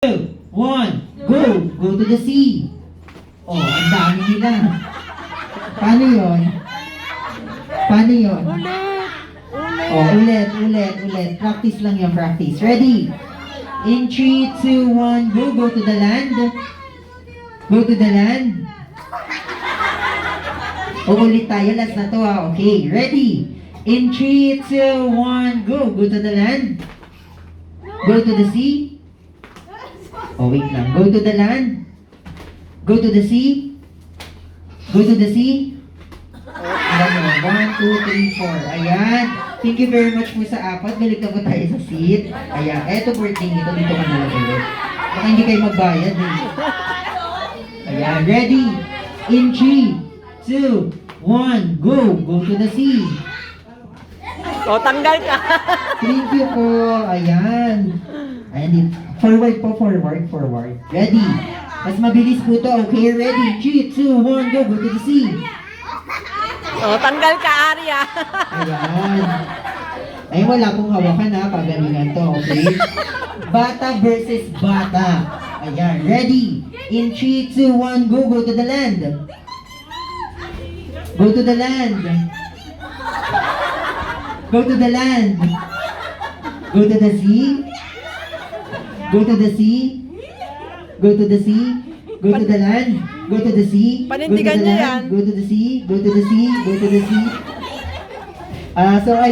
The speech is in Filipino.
2, 1, go! Go to the sea. Oh, ang dami nila. Paano yun? Paano yun? Oh, ulit. Practice lang yung practice. Ready? In 3, 2, 1, go! Go to the land. Go to the land. Ulit tayo. Last na to ha. Okay, ready? In 3, 2, 1, go! Go to the land. Go to the sea. Oh, wait lang. Go to the land. Go to the sea. Go to the sea. Ayan naman. 1, 2, 3, 4. Ayan. Thank you very much po sa apat. Balik na po tayo sa seat. Ayan. Eto birthday nito. Dito ka nalang ulit. Baka hindi kayo magbayad eh. Ayan. Ready? In 3, 2, 1, go! Go to the sea. O, tanggal ka. Thank you po. Ayan. Ayan. Forward po. Forward. Ready? Mas mabilis po to. Okay, ready? 3, 2, 1, go! Go to the sea. O, tanggal ka, Arya. Ayan. Ay, wala pong hawakan ha. Pagalingan to, okay? Bata versus bata. Ayan. Ready? In 3, 2, 1, go! Go to the land. Go to the land. Go to the land. Go to the sea. Go to the sea. Go to the sea. Go to the land. Go to the sea. Panindigan niya yan. Go to the sea. Go to the sea. Go to the sea. So I